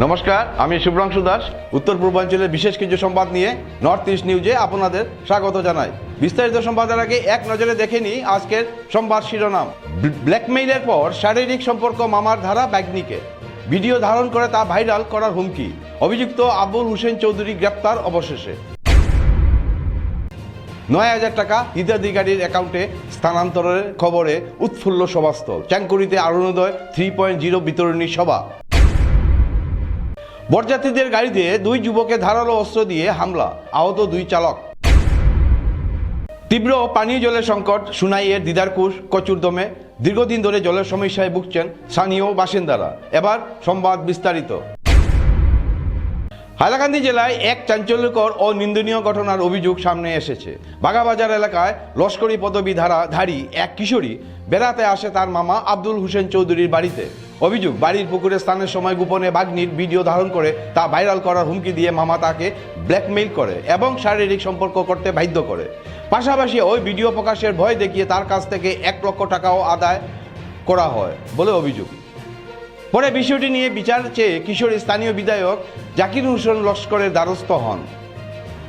নমস্কার, আমি শুভ্রাংশু দাস। উত্তর পূর্বাঞ্চলের বিশেষ কিছু সংবাদ নিয়ে নর্থ ইস্ট নিউজে আপনাদের স্বাগত জানাই। বিস্তারিত সংবাদের আগে এক নজরে দেখে নিই আজকের সংবাদ শিরোনাম। ব্ল্যাকমেইলের পর শারীরিক সম্পর্ক মামার ধারা বাগ্নিকে, ভিডিও ধারণ করে তা ভাইরাল করার হুমকি। অভিযুক্ত আবুল হোসেন চৌধুরী গ্রেপ্তার অবশেষে। ৯,০০০ টাকা হিতাধিকারীর অ্যাকাউন্টে স্থানান্তরের খবরে উৎফুল্ল সভাস্থল। চ্যাংকুড়িতে অরুণোদয় 3.0 বিতরণী সভা। বরযাত্রীদের গাড়িতে দুই যুবকের ধারালো অস্ত্র দিয়ে হামলা, আহত দুই চালক। তীব্র পানীয় জলের সংকট সুনাইয়ের দিদারকুশ কচুরদমে। দীর্ঘদিন ধরে জলের সমস্যায় ভুগছেন স্থানীয় বাসিন্দারা। এবার সংবাদ বিস্তারিত। হাইলাকান্দি জেলায় এক চাঞ্চল্যকর ও নিন্দনীয় ঘটনার অভিযোগ সামনে এসেছে। বাগাবাজার এলাকায় লস্করি পদবী ধারী এক কিশোরী বেড়াতে আসে তার মামা আব্দুল হোসেন চৌধুরীর বাড়িতে। অভিযোগ, বাড়ির পুকুরে স্নানের সময় গোপনে বাগ্নির ভিডিও ধারণ করে তা ভাইরাল করার হুমকি দিয়ে মামা তাকে ব্ল্যাকমেইল করে এবং শারীরিক সম্পর্ক করতে বাধ্য করে। পাশাপাশি ওই ভিডিও প্রকাশের ভয় দেখিয়ে তার কাছ থেকে 1 লক্ষ টাকাও আদায় করা হয় বলে অভিযোগ। পরে বিষয়টি নিয়ে বিচার চেয়ে কিশোরী স্থানীয় বিধায়ক জাকির হোসেন লস্করের দ্বারস্থ হন।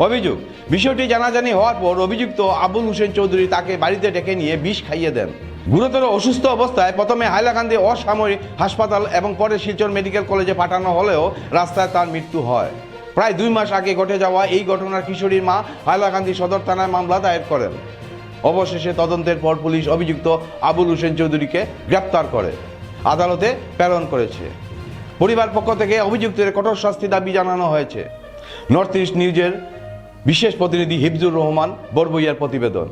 অভিযোগ, বিষয়টি জানাজানি হওয়ার পর অভিযুক্ত আবুল হোসেন চৌধুরী তাকে বাড়িতে ডেকে নিয়ে বিষ খাইয়ে দেন। গুরুতর অসুস্থ অবস্থায় প্রথমে হাইলাকান্দি অসামরিক হাসপাতাল এবং পরে শিলচর মেডিকেল কলেজে পাঠানো হলেও রাস্তায় তার মৃত্যু হয়। প্রায় 2 মাস আগে ঘটে যাওয়া এই ঘটনার কিশোরীর মা হাইলাকান্দি সদর থানায় মামলা দায়ের করেন। অবশেষে তদন্তের পর পুলিশ অভিযুক্ত আবুল হোসেন চৌধুরীকে গ্রেপ্তার করে আদালতে প্রেরণ করেছে। পরিবার পক্ষ থেকে অভিযুক্তের কঠোর শাস্তি দাবি জানানো হয়েছে। নর্থ ইস্ট নিউজের বিশেষ প্রতিনিধি হিফজুর রহমান বরবইয়ার প্রতিবেদন।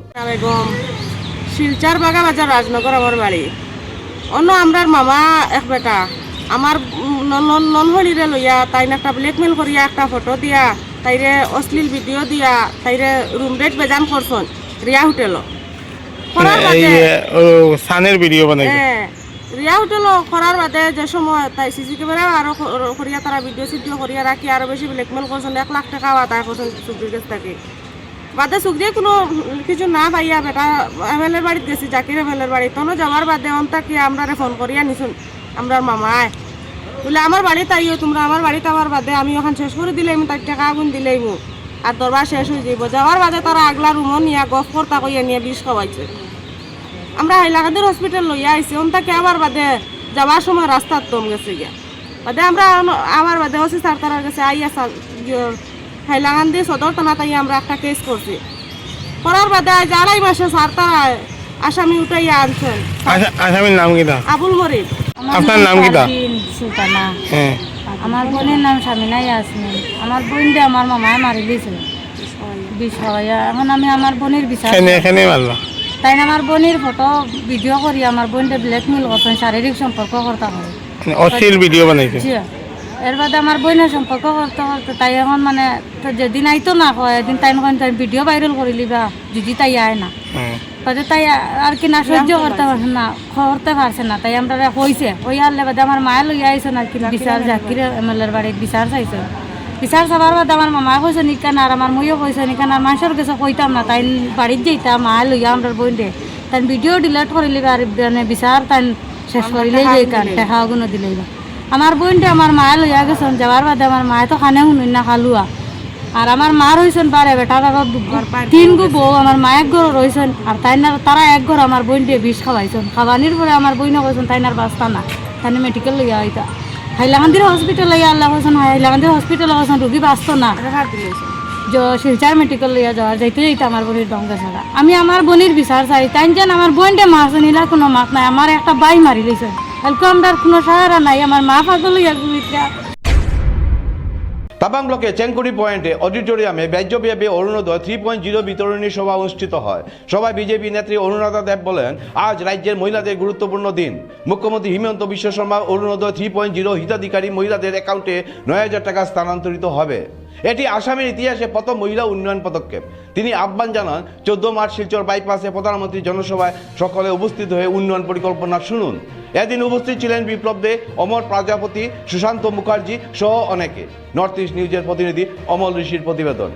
শিলচর বাগাবাজার রাজনগর আমার বাড়ি। অন্য আমরার মামা এক বেটা আমার ননহলিরে লইয়া তাই একটা ব্ল্যাকমেল করিয়া একটা ফটো দিয়া তাইরে অশ্লীল ভিডিও দিয়া তাইরে রুম রেট বেজান করছন রিয়া হোটেল রিয়া হোটেল করার বাদে যে সময় তাই সিসি ক্যামেরা আরো করিয়া তারা ভিডিও সিডিও করিয়া রাখি আরো বেশি ব্ল্যাকমেল করছেন। 1 লাখ টাকা আদায় করছেন চুক্তির কাছ থেকে। বাদে চুক্তিয়ে কোনো কিছু না পাইয়া বেটা এমএলএর বাড়িতে গেছি, জাকির এমএলএর বাড়ি। তখন যাওয়ার বাদে অন্তাকি আমরা ফোন করিয়া নিছুন আমরার মামায় বলে আমার বাড়ি তাইও তোমরা আমার বাড়িতে আমার বাদে আমি ওখান শেষ করে দিলেই তার টাকা আগুন দিলেই আর দরবার শেষ হয়ে যাইব। যাওয়ার বাদে তারা আগলা রুমও নিয়ে গফ কর্তা কইয়া নিয়ে বিষ খাওয়াইছে। আমরা হাইলাকান্দির হসপিটাল লইয়া আইছি। অন্তাকে আবার বাদে যাওয়ার সময় রাস্তার দম গেছে গিয়া বাদে আমরা আমার বাদে ওসি স্যার তারার কাছে আইয়া হাইলাকান্দি সদর থানা তাই আমরা একটা কেস করছি। করার বাদে আজ 2.5 মাসে স্যার তারা আসামি উঠাইয়া আনছেন। আসামির নাম কি? আবুল মরিদ। আপনার নাম কি? সুলতানা। আমার বোনের নাম শামিনা ইয়াসমিন। আমার বোন দিয়ে আমার মামায় মারি দিয়েছিল বিষ খাওয়াইয়া। এখন আমি আমার বোনের বিচার তাই আমার বোনের ফটো ভিডিও করি আমার বোনটা ব্ল্যাকমেল করছেন, শারীরিক সম্পর্ক করতে হবে, অশ্লীল ভিডিও বানাইছে। এর বাদে আমার বোনের সম্পর্ক করতে করতে তাই এখন মানে যেদিন আইতো না হয় এদিন তাই তাই ভিডিও ভাইরাল করে লিবা যদি তাই আয় না বাদে তাই আর কি না সহ্য করতে পারছে না তাই আমরা হয়েছে ওই আনলে বাদে আমার মায়ে লইয়া আইছে না কি বিচার জাকির এমএলএর বাড়ির বিচার চাইছে। বিচার চাবার বাদে আমার মামা কইছে নিকান আর আমার মইও কইছে নিকান আর মানুষের কাছে কইতাম না তাই বাড়িতে যাইতাম মায়ে লইয়া আমরা বোন দে তাই ভিডিও ডিলিট করে লিবা আর বিচার তাই শেষ করিলেই যাই কান দেখা আগুনও দিলেই আমার বোনটা আমার মায়ে লইয়া গেছেন। যাওয়ার বাদে আমার মায়ে তো খানে শুনুন না খালুয়া আর আমার মা রয়েছেন বারে বেটা 3 গো বউ আমার মা এক ঘর রয়েছেন আর তারা এক ঘর আমার বোনটে বিষ খাওয়াইছেন। খাওয়ানির পরে আমার বইনে কইছেন তাইনার বাস্তা না তাই মেডিকেল লইয়া হইতা হাইলাকান্দির হসপিটাল লইয়া আল্লাহ কইছেন হাইলাকান্দির হসপিটাল কইছেন রুগী বাঁচত না শিলচার মেডিকেল লইয়া যাওয়ার যাইতে আমার বোনের দঙ্গা ছাড়া। আমি আমার বোনের বিচার চাই তাই যেন আমার বোনটা মারছে নিলা কোনো মাত নাই আমার একটা বাই মারি দিয়েছেন এলকো আমরা কোনো সাহারা নাই আমার মা পাগল হইয়া গুলিটা। তাবাং ব্লকে চেংকুড়ি পয়েন্টে অডিটোরিয়ামে ব্যাহ্যব্যাপী অরুণোদয় 3.0 বিতরণী সভা অনুষ্ঠিত হয়। সভায় বিজেপি নেত্রী অরুণাদা দেব বলেন, আজ রাজ্যের মহিলাদের গুরুত্বপূর্ণ দিন। মুখ্যমন্ত্রী হিমন্ত বিশ্ব শর্মা অরুণোদয় 3.0 হিতাধিকারী মহিলাদের অ্যাকাউন্টে 9,000 টাকা স্থানান্তরিত হবে। এটি আসামের ইতিহাসে প্রথম মহিলা উন্নয়ন পদক্ষেপ। তিনি আহ্বান জানান 14 মার্চ শিলচর বাইপাসে প্রধানমন্ত্রী জনসভায় সকলে উপস্থিত হয়ে উন্নয়ন পরিকল্পনা শুনুন। এদিন উপস্থিত ছিলেন বিপ্লব দে, অমর প্রজাপতি, সুশান্ত মুখার্জি সহ অনেকে। নর্থ ইস্ট নিউজের প্রতিনিধি অমল ঋষির প্রতিবেদন।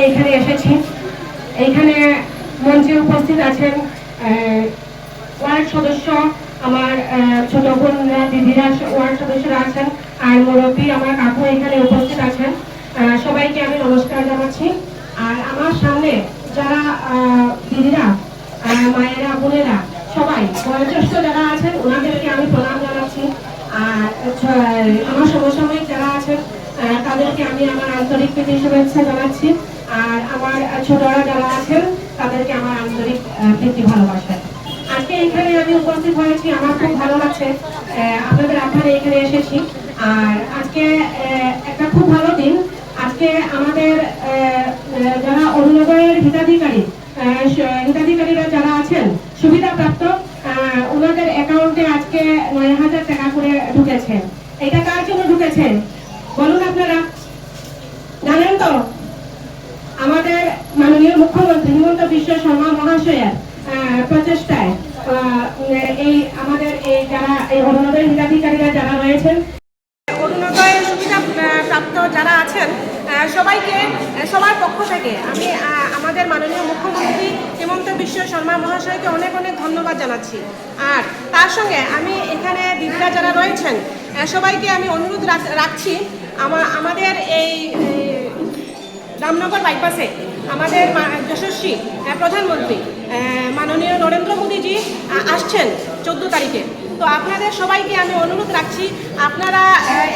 এখানে এসেছি, এখানে মঞ্চে উপস্থিত আছেন ওয়ার্ড সদস্য, আমার ছোট বোন দিদিরা ওয়ার্ড সদস্যরা আছেন, আর মুরব্বী আমার কাকু এখানে উপস্থিত আছেন, সবাইকে আমি নমস্কার জানাচ্ছি। আর আমার সামনে যারা দিদিরা, মায়েরা, বোনেরা, সবাই বয়োজ্যেষ্ঠ যারা আছেন ওনাদেরকে আমি প্রণাম জানাচ্ছি। আর আমার সমসাময়িক যারা আছেন তাদেরকে আমি আমার আন্তরিক প্রীতি শুভেচ্ছা জানাচ্ছি। আর আমার ছোটরা যারা আছেন তাদেরকে আমার আন্তরিক প্রীতি ভালোবাসা। আজকে এখানে আমি উপস্থিত হয়েছি, আমার খুব ভালো লাগছে, আপনাদের আহ্বানে এখানে এসেছি। আর আজকে একটা খুব ভালো দিন। আজকে আমাদের যারা অরুণোদয়ের হিতাধিকারীরা যারা আছেন সুবিধাপ্রাপ্ত, ওনাদের অ্যাকাউন্টে আজকে ৯,০০০ টাকা করে ঢুকেছে। এটা কার জন্য ঢুকেছে বলুন আপনারা? জানেন তো? আমাদের মাননীয় মুখ্যমন্ত্রী হিমন্ত বিশ্ব শর্মা মহাশয়ের প্রচেষ্টায় এই আমাদের এই যারা এই অরুণোদয় হিতাধিকারীরা যারা রয়েছেন, অরুণোদয়ের সুবিধা প্রাপ্ত যারা আছেন সবাইকে, সবার পক্ষ থেকে আমি আমাদের মাননীয় মুখ্যমন্ত্রী হিমন্ত বিশ্ব শর্মা মহাশয়কে অনেক অনেক ধন্যবাদ জানাচ্ছি। আর তার সঙ্গে আমি এখানে দিদিরা যারা রয়েছেন সবাইকে আমি অনুরোধ রাখছি, আমাদের এই রামনগর বাইপাসে আমাদের যশস্বী প্রধানমন্ত্রী মাননীয় নরেন্দ্র মোদীজি আসছেন 14 তারিখে। তো আপনাদের সবাইকে আমি অনুরোধ রাখছি, আপনারা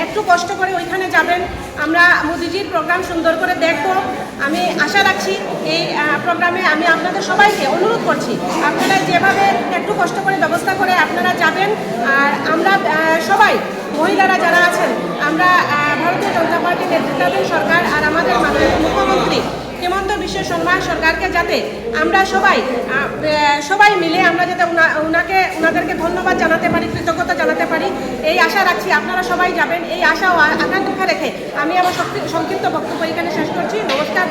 একটু কষ্ট করে ওইখানে যাবেন, আমরা মোদিজির প্রোগ্রাম সুন্দর করে দেখব। আমি আশা রাখছি এই প্রোগ্রামে আমি আপনাদের সবাইকে অনুরোধ করছি, আপনারা যেভাবে একটু কষ্ট করে ব্যবস্থা করে আপনারা যাবেন। আর আমরা সবাই মহিলারা যারা আছেন, আমরা ভারতীয় জনতা পার্টির নেতৃত্বাধীন সরকার আর আমাদের মাননীয় মুখ্যমন্ত্রী হিমন্ত বিশ্ব শর্মা সরকারকে যাতে আমরা সবাই মিলে আমরা যাতে ওনাদেরকে ধন্যবাদ জানাতে পারি, কৃতজ্ঞতা জানাতে পারি, এই আশা রাখছি। আপনারা সবাই যাবেন এই আশা ও আকাঙ্ক্ষা রেখে আমি আমার সংক্ষিপ্ত বক্তব্য এখানে শেষ করছি। নমস্কার।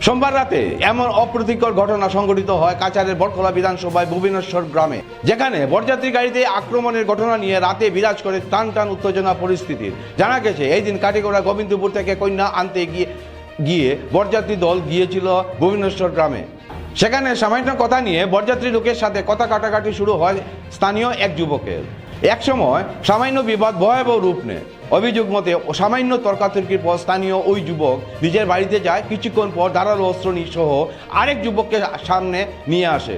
সোমবার রাতে এমন অপ্রীতিকর ঘটনা সংঘটিত হয় কাছাড়ের বটখোলা বিধানসভায় ভুবনেশ্বর গ্রামে, যেখানে বরযাত্রী গাড়িতে আক্রমণের ঘটনা নিয়ে রাতে বিরাজ করে টান টান উত্তেজনা পরিস্থিতির। জানা গেছে এই দিন কাটিগড়া গোবিন্দপুর থেকে কন্যা আনতে গিয়ে বরযাত্রী দল গিয়েছিল ভুবনেশ্বর গ্রামে। সেখানে সামান্য কথা নিয়ে বরযাত্রী লোকের সাথে কথা কাটাকাটি শুরু হয় স্থানীয় এক যুবকের। একসময় সামান্য বিবাদ ভয়াবহ রূপ নেয়। অভিযোগ মতে সামান্য তর্কাতর্কির পর স্থানীয় ওই যুবক নিজের বাড়িতে যায়। কিছুক্ষণ পর ধারালো অস্ত্র সহ আরেক যুবককে সামনে নিয়ে আসে।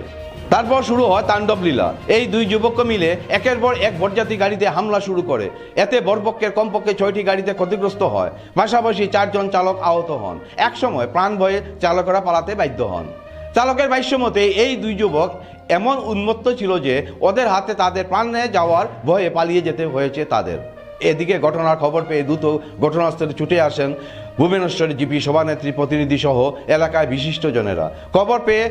তারপর শুরু হয় তাণ্ডব লীলা। এই দুই যুবককে মিলে একের পর এক বরযাত্রী গাড়িতে হামলা শুরু করে। এতে বরপক্ষের কমপক্ষে 6টি গাড়িতে ক্ষতিগ্রস্ত হয়, পাশাপাশি 4 জন চালক আহত হন। একসময় প্রাণ ভয়ে চালকেরা পালাতে বাধ্য হন। চালকের ভাষ্য মতে এই দুই যুবক এমন উন্মত্ত ছিল যে ওদের হাতে তাদের প্রাণ যাওয়ার ভয়ে পালিয়ে যেতে হয়েছে তাদের। এদিকে ঘটনার খবর পেয়ে দ্রুত ঘটনাস্থলে ছুটে আসেন ভুবনেশ্বরের জিপি সভানেত্রী প্রতিনিধি সহ এলাকায় বিশিষ্টজনেরা। খবর পেয়ে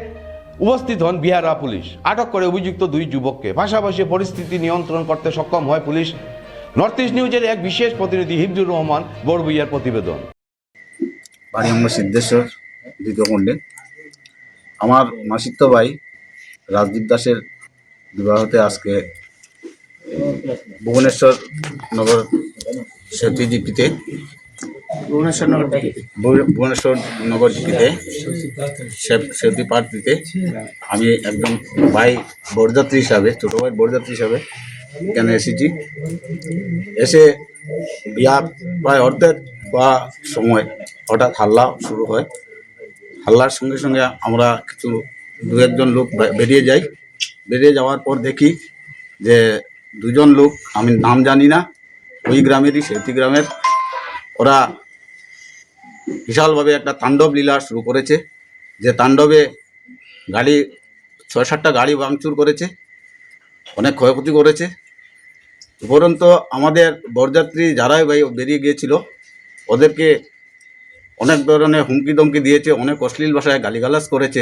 উপস্থিত হন বিহারা পুলিশ, আটক করে অভিযুক্ত দুই যুবককে। পাশাপাশি পরিস্থিতি নিয়ন্ত্রণ করতে সক্ষম হয় পুলিশ। নর্থ ইস্ট নিউজের এক বিশেষ প্রতিনিধি হিফজুর রহমান বড়বুইয়ার প্রতিবেদন। বাড়ি আমার সিদ্ধেশ্বর দ্বিতীয় খণ্ডে। আমার মাসিত্ব ভাই রাজদীপ দাসের বিবাহতে আজকে ভুবনেশ্বর নগর সেতু জিপিতে ভুবনেশ্বর নগর জিপিতে সেতু পার্টিতে আমি একদম ভাই বরযাত্রী হিসাবে, ছোটো ভাই বরযাত্রী হিসাবে এখানে এসেছি। এসে বিয়া প্রায় অর্ধেক বা সময় হঠাৎ হাল্লা শুরু হয়। হাল্লার সঙ্গে সঙ্গে আমরা কিছু 2-1 জন লোক বেরিয়ে যাই। বেরিয়ে যাওয়ার পর দেখি যে 2 জন লোক, আমি নাম জানি না, ওই গ্রামেরই, সেতী গ্রামের, ওরা বিশালভাবে একটা তাণ্ডব লীলা শুরু করেছে। যে তাণ্ডবে গাড়ি 6-7টা গাড়ি ভাঙচুর করেছে, অনেক ক্ষয়ক্ষতি করেছে। উপরন্তু আমাদের বরযাত্রী যারাই ভাই বেরিয়ে গিয়েছিল ওদেরকে অনেক ধরনের হুমকি ধমকি দিয়েছে, অনেক অশ্লীল ভাষায় গালিগালাজ করেছে।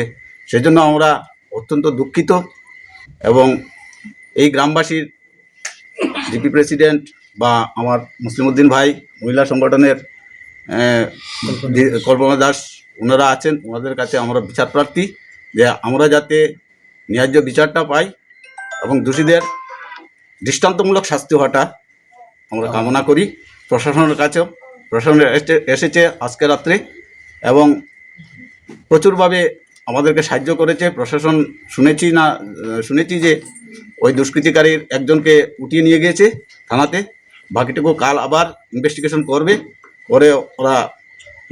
সেজন্য আমরা অত্যন্ত দুঃখিত এবং এই গ্রামবাসীর জিপি প্রেসিডেন্ট বা আমার মুসলিমউদ্দিন ভাই মহিলা সংগঠনের কল্পনা দাস ওনারা আছেন, ওনাদের কাছে আমরা বিচার প্রার্থী যে আমরা যাতে ন্যায্য বিচারটা পাই এবং দোষীদের দৃষ্টান্তমূলক শাস্তি হওয়াটা আমরা কামনা করি। প্রশাসনের কাছেও, প্রশাসন এসেছে আজকে রাত্রে এবং প্রচুরভাবে আমাদেরকে সাহায্য করেছে প্রশাসন। শুনেছি যে ওই দুষ্কৃতিকারীর একজনকে উঠিয়ে নিয়ে গিয়েছে থানাতে, বাকিটুকু কাল আবার ইনভেস্টিগেশন করবে, করে ওরা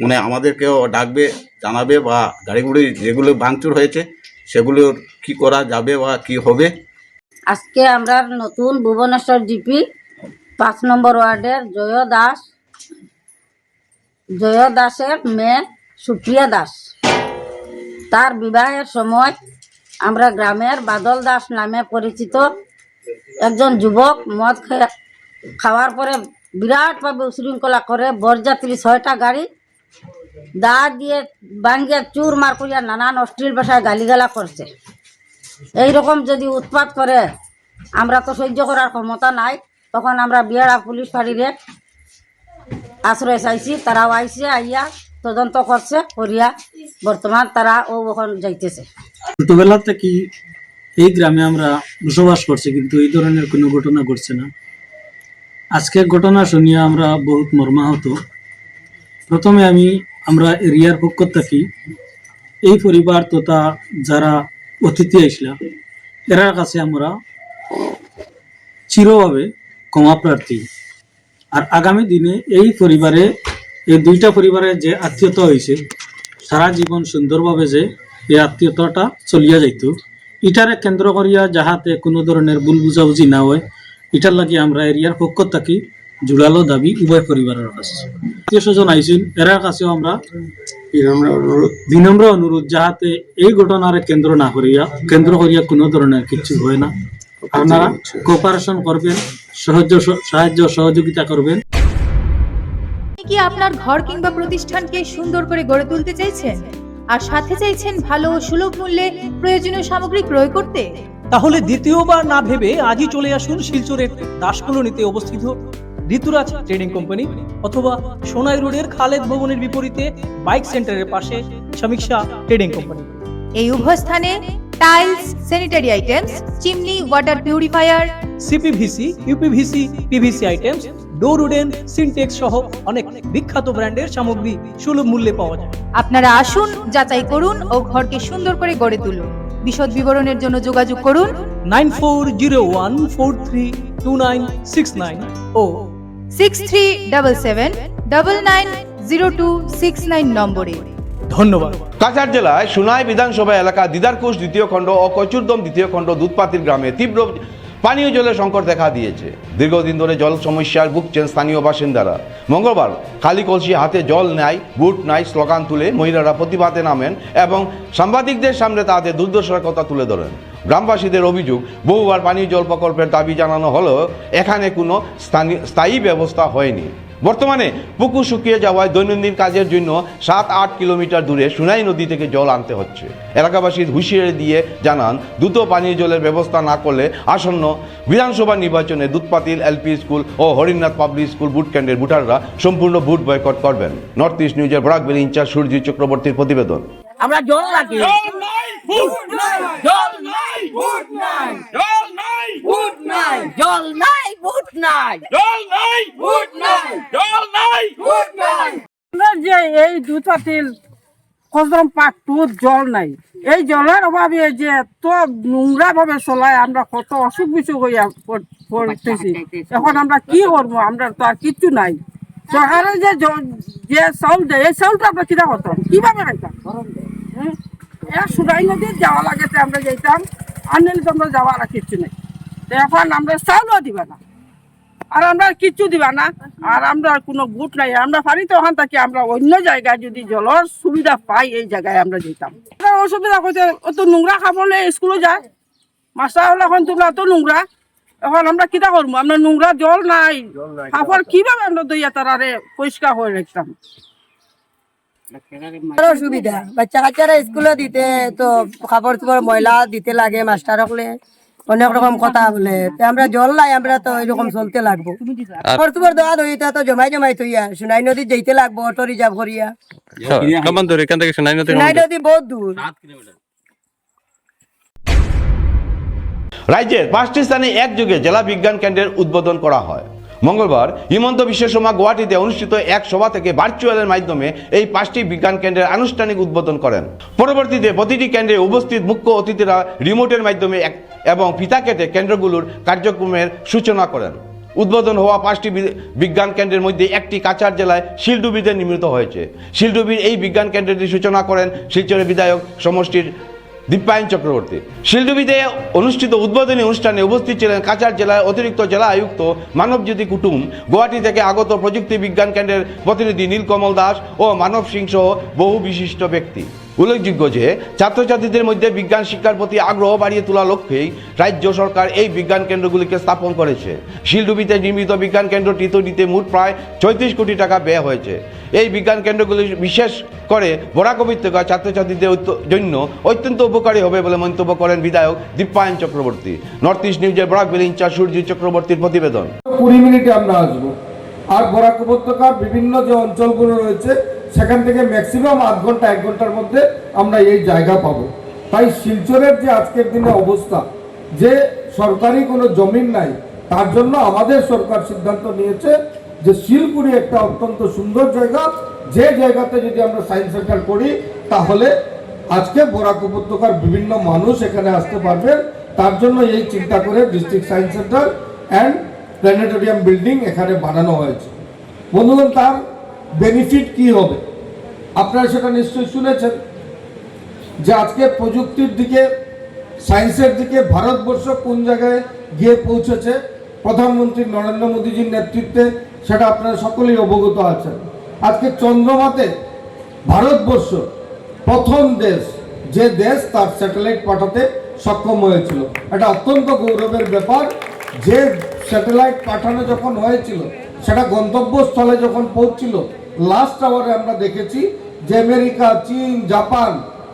মানে আমাদেরকেও ডাকবে, জানাবে বা গাড়িগুড়ি যেগুলো ভাঙচুর হয়েছে সেগুলোর কি করা যাবে বা কি হবে। আজকে আমরা নতুন ভুবনেশ্বর জিপি 5 নম্বর ওয়ার্ডের জয় দাসের মেয়ে সুপ্রিয়া দাস, তার বিবাহের সময় আমরা গ্রামের বাদল দাস নামে পরিচিত একজন যুবক মদ খাওয়ার পরে বিরাটভাবে উশৃঙ্খলা করে বরযাত্রী 6টা গাড়ি দা দিয়ে ভাঙ্গিয়া চুর মার করিয়া নানান অশ্লীল ভাষায় গালিগালা করছে। এইরকম যদি উৎপাত করে আমরা তো সহ্য করার ক্ষমতা নাই, তখন আমরা বিয়াড়া পুলিশ ফাঁড়িরে আশ্রয় চাইছি, তারাও আইসে আইয়া তদন্ত করছে, করিয়া বর্তমান তারা ওখান যাইতেছে। ছোটবেলা থেকে এই গ্রামে আমরা বসবাস করছি, কিন্তু এই ধরনের কোনো ঘটনা ঘটছে না। আজকে ঘটনা শুনিয়া আমরা বহুত মর্মাহত। প্রথমে আমরা এরিয়ার পক্ষ থাকি এই পরিবার তথা যারা অতিথি আসলা এরার কাছে আমরা চিরভাবে ক্ষমা প্রার্থী। আর আগামী দিনে এই পরিবারে, এই দুইটা পরিবারের যে আত্মীয়তা হয়েছে সারা জীবন সুন্দরভাবে যে এই আত্মীয়তাটা চলিয়া যাইত, এটারে কেন্দ্র করিয়া যাহাতে কোনো ধরনের ভুল বুঝাবুঝি না হয়, এটার লাগি আমরা এরিয়ার পক্ষ থাকি জোরালো দাবি উভয় পরিবারের কাছে। আত্মীয় স্বজন আইসিন এরার কাছেও আমরা বিনম্র অনুরোধ যাহাতে এই ঘটনারে কেন্দ্র করিয়া কোনো ধরনের কিছু হয় না। আপনারা কোঅপারেশন করবেন, সাহায্য সহযোগিতা করবেন। আপনি কি আপনার ঘর কিংবা প্রতিষ্ঠানকে সুন্দর করে গড়ে তুলতে চাইছেন আর সাথে চাইছেন ভালো ও সুলভ মূল্যে প্রয়োজনীয় সামগ্রী ক্রয় করতে? তাহলে দ্বিতীয়বার না ভেবে আজই চলে আসুন শিলচরের দাস কলোনিতে অবস্থিত ঋতুরাজ ট্রেডিং কোম্পানি অথবা সোনাই রোডের খালেদ ভবনের বিপরীতে বাইক সেন্টারের পাশে সমীক্ষা ট্রেডিং কোম্পানি। এই উভয় স্থানে tiles, sanitary items, chimney, water purifier, CPVC, uPVC, PVC items, ডোর উডেন, সিনটেক্স সহ অনেক বিখ্যাত ব্র্যান্ডের সামগ্রী সুলভ মূল্যে পাওয়া যায়। আপনারা আসুন, যাচাই করুন ও ঘরকে সুন্দর করে গড়ে তুলুন। বিশদ বিবরণের জন্য যোগাযোগ করুন 9401432969 ও 6377990269 নম্বরে। ধন্যবাদ। কাছাড় জেলায় সুনাই বিধানসভা এলাকা দিদারকুশ দ্বিতীয় খণ্ড ও কচুরদম দ্বিতীয় খণ্ড দুধপাতির গ্রামে তীব্র পানীয় জলের সংকট দেখা দিয়েছে। দীর্ঘদিন ধরে জল সমস্যার ভুগছেন স্থানীয় বাসিন্দারা। মঙ্গলবার খালি কলসি হাতে জল নাই, বুট নাই স্লোগান তুলে মহিলারা প্রতিবাদে নামেন এবং সাংবাদিকদের সামনে তাদের দুর্দশার কথা তুলে ধরেন। গ্রামবাসীদের অভিযোগ, বহুবার পানীয় জল প্রকল্পের দাবি জানানো হলেও এখানে কোনো স্থায়ী ব্যবস্থা হয়নি। বর্তমানে পুকুর শুকিয়ে যাওয়ায় দৈনন্দিন কাজের জন্য 7-8 কিলোমিটার দূরে সুনাই নদী থেকে জল আনতে হচ্ছে। এলাকাবাসীর হুঁশিয়ারি দিয়ে জানান, দ্রুত পানীয় জলের ব্যবস্থা না করলে আসন্ন বিধানসভা নির্বাচনে দুধপাতিল এলপি স্কুল ও হরিণনাথ পাবলিক স্কুল বুট ক্যান্ডের ভোটাররা সম্পূর্ণ ভোট বয়কট করবেন। নর্থ ইস্ট নিউজের বরাকবেলি ইনচার্জ সূর্যজিৎ চক্রবর্তীর প্রতিবেদন। আমরা জল লাগি, যে এই দুধপাতিল কসরম পাট জল নাই, এই জলের অভাবে যে এত নোংরা ভাবে চলায় আমরা কত অসুখ বিসুখ হইয়া পড়তেছি। এখন আমরা কি করবো? আমরা তো আর কিচ্ছু নাই। সরকারে যে চাউল দেয়, এই চাউলটা আমরা কিনা করতাম, কিভাবে খাইতাম? সুরাই নদীর যাওয়া লাগে, আমরা যাইতাম, আর নিলে তো আমরা যাওয়ার আর কিচ্ছু নেই। এখন আমরা চাউলও দিবা না, আর আমরা কিচ্ছু দিবা না, আর আমরা কোনো বুট নাই। আমরা পারি তো ওখান থেকে আমরা অন্য জায়গায় যদি জলের সুবিধা পাই, এই জায়গায় আমরা যেতাম। অসুবিধা করতে অত নোংরা খাবলে স্কুলে যায়, মাস্টার হলে এখন তোমরা অত নোংরা, এখন আমরা কিটা করবো? আমরা নোংরা জল নাই, কাপড় কিভাবে আমরা দইয়া তারারে পরিষ্কার করে রাখতাম? অসুবিধা বাচ্চা কাচ্চারা স্কুলে দিতে তো কাপড় চোপড় ময়লা দিতে লাগে, মাস্টার হলে অনেক রকম কথা বলে। আমরা জল নাই, আমরা তো এরকম চলতে লাগবো। কাপড় চোপড় দেওয়া ধরিতে তো জমাই থইয়া সুনাই নদী যেতে লাগবো অটো রিজার্ভ করিয়া। সুনাই নদী বহুত দূর। রাজ্যের 5টি স্থানে একযোগে জেলা বিজ্ঞান কেন্দ্রের উদ্বোধন করা হয়। মঙ্গলবার হিমন্ত বিশ্ব শর্মা গুয়াহাটিতে অনুষ্ঠিত এক সভা থেকে ভার্চুয়ালের মাধ্যমে এই 5টি বিজ্ঞান কেন্দ্রের আনুষ্ঠানিক উদ্বোধন করেন। পরবর্তীতে প্রতিটি কেন্দ্রে উপস্থিত মুখ্য অতিথিরা রিমোটের মাধ্যমে এবং ফিতা কেটে কেন্দ্রগুলোর কার্যক্রমের সূচনা করেন। উদ্বোধন হওয়া 5টি বিজ্ঞান কেন্দ্রের মধ্যে একটি কাছাড় জেলায় শিলডুবিতে নির্মিত হয়েছে। শিলডুবির এই বিজ্ঞান কেন্দ্রটি সূচনা করেন শিলচরের বিধায়ক সমষ্টির দীপায়ন চক্রবর্তী। শিলডুবিতে অনুষ্ঠিত উদ্বোধনী অনুষ্ঠানে উপস্থিত ছিলেন কাছাড় জেলার অতিরিক্ত জেলা আয়ুক্ত মানবজ্যোতি কুটুম, গুয়াহাটি থেকে আগত প্রযুক্তি বিজ্ঞান কেন্দ্রের প্রতিনিধি নীলকমল দাস ও মানব সিং সহ বহু বিশিষ্ট ব্যক্তি। উল্লেখযোগ্য যে ছাত্রছাত্রীদের মধ্যে বিজ্ঞান শিক্ষার প্রতি আগ্রহ বাড়িয়ে তোলার লক্ষ্যেই রাজ্য সরকার এই বিজ্ঞান কেন্দ্রগুলিকে স্থাপন করেছে। শিলডুবিতে নির্মিত বিজ্ঞান কেন্দ্রটি তৈরিতে মোট প্রায় 34 কোটি টাকা ব্যয় হয়েছে। এই বিজ্ঞান কেন্দ্রগুলি বিশেষ করে বরাক উপত্যকার ছাত্রছাত্রীদের জন্য অত্যন্ত উপকারী হবে বলে মন্তব্য করেন বিধায়ক দীপায়ন চক্রবর্তী। নর্থ ইস্ট নিউজের বরাক ভ্যালি ইনচার্জ সূর্য চক্রবর্তীর প্রতিবেদন। 20 মিনিটে আমরা আসবো। আর বরাক উপত্যকার বিভিন্ন যে অঞ্চলগুলো রয়েছে সেখান থেকে ম্যাক্সিমাম আধ ঘন্টা 1 ঘন্টার মধ্যে আমরা এই জায়গা পাবো। তাই শিলচরের যে আজকের দিনে অবস্থা, যে সরকারি কোনো জমিন নাই, তার জন্য আমাদের সরকার সিদ্ধান্ত নিয়েছে যে শিলপুরি একটা অত্যন্ত সুন্দর জায়গা, যে জায়গাতে যদি আমরা সায়েন্স সেন্টার করি তাহলে আজকে বরাক উপত্যকার বিভিন্ন মানুষ এখানে আসতে পারবেন। তার জন্য এই চিন্তা করে district science centre and planetarium building এখানে বানানো হয়েছে। বন্ধুগণ, তার বেনিফিট কি হবে আপনারা সেটা নিশ্চয়ই শুনেছেন যে আজকে প্রযুক্তির দিকে, সায়েন্সের দিকে ভারতবর্ষ কোন জায়গায় গিয়ে পৌঁছেছে। প্রধানমন্ত্রী নরেন্দ্র মোদীজির নেতৃত্বে সেটা আপনারা সকলেই অবগত আছেন। আজকে চন্দ্রমাতে ভারতবর্ষ প্রথম দেশ, যে দেশ তার স্যাটেলাইট পাঠাতে সক্ষম হয়েছিল। এটা অত্যন্ত গৌরবের ব্যাপার যে স্যাটেলাইট পাঠানো যখন হয়েছিল সেটা গন্তব্যস্থলে যখন পৌঁছছিল, লাস্ট আওয়ারে আমরা দেখেছি যে আমেরিকা, চীন, জাপান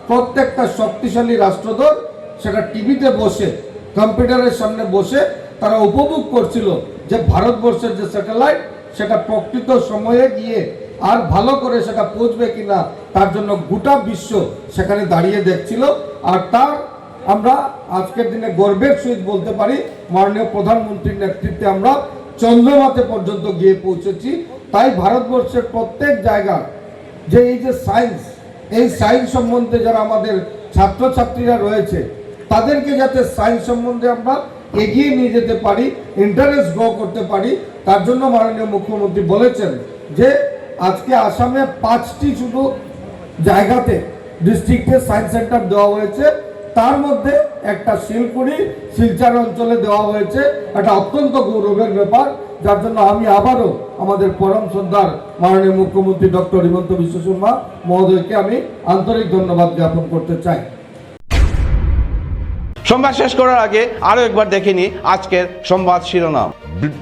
প্রত্যেকটা শক্তিশালী রাষ্ট্রদল সেটা টিভিতে বসে, কম্পিউটারের সামনে বসে তারা উপভোগ করছিল যে ভারতবর্ষের যে স্যাটেলাইট সেটা প্রকৃত সময়ে গিয়ে আর ভালো করে সেটা পৌঁছবে কিনা তার জন্য গোটা বিশ্ব সেখানে দাঁড়িয়ে দেখছিল। আর তার আমরা আজকের দিনে গর্বের সহিত বলতে পারি মাননীয় প্রধানমন্ত্রীর নেতৃত্বে আমরা চন্দ্রমাতে পর্যন্ত গিয়ে পৌঁছেছি। তাই ভারতবর্ষের প্রত্যেক জায়গা যে এই যে সায়েন্স, এই সায়েন্স সম্বন্ধে যারা আমাদের ছাত্রছাত্রীরা রয়েছে তাদেরকে যাতে সায়েন্স সম্বন্ধে আমরা এগিয়ে নিয়ে যেতে পারি, ইন্টারেস্ট গ্রো করতে পারি, তার জন্য মাননীয় মুখ্যমন্ত্রী বলেছেন যে আজকে আসামে 5টি শুধু জায়গাতে ডিস্ট্রিক্টে সায়েন্স সেন্টার দেওয়া হয়েছে। তার মধ্যে একটা শিলপুরি, শিলচর অঞ্চলে দেওয়া হয়েছে। এটা অত্যন্ত গৌরবের ব্যাপার, যার জন্য আমি আবারও আমাদের পরম শ্রদ্ধার মাননীয় মুখ্যমন্ত্রী ডক্টর হিমন্ত বিশ্ব শর্মা মহোদয়কে আমি আন্তরিক ধন্যবাদ জ্ঞাপন করতে চাই। সংবাদ শেষ করার আগে আরও একবার দেখে নিই আজকের সংবাদ শিরোনাম।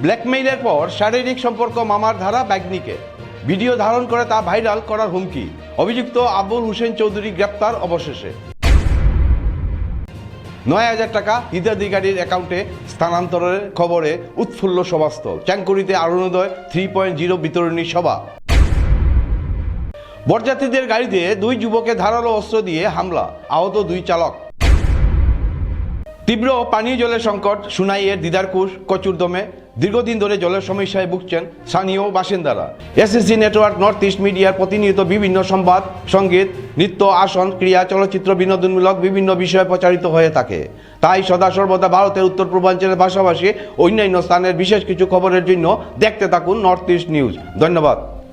ব্ল্যাকমেইলের পর শারীরিক সম্পর্ক মামার ধারা ব্যাগনিকে, ভিডিও ধারণ করে তা ভাইরাল করার হুমকি, অভিযুক্ত আবুল হোসেন চৌধুরী গ্রেপ্তার অবশেষে। 9,000 টাকা হিতাধিকারীর অ্যাকাউন্টে স্থানান্তরের খবরে উৎফুল্ল সভাস্থল। চ্যাংকুরিতে অরুণোদয় 3.0 বিতরণী সভা। বরযাত্রীদের গাড়িতে 2 যুবকে ধারালো অস্ত্র দিয়ে হামলা, আহত 2 চালক। তীব্র পানীয় জলের সংকট সুনাইয়ের দিদারকুশ কচুরদমে, দীর্ঘদিন ধরে জলের সমস্যায় ভুগছেন স্থানীয় বাসিন্দারা। এসএসজি নেটওয়ার্ক নর্থ ইস্ট মিডিয়ার প্রতিনিয়ত বিভিন্ন সংবাদ, সঙ্গীত, নৃত্য, আসন, ক্রীড়া, চলচ্চিত্র, বিনোদনমূলক বিভিন্ন বিষয় প্রচারিত হয়ে থাকে। তাই সদা সর্বদা ভারতের উত্তর পূর্বাঞ্চলের পাশাপাশি অন্যান্য স্থানের বিশেষ কিছু খবরের জন্য দেখতে থাকুন নর্থ ইস্ট নিউজ। ধন্যবাদ।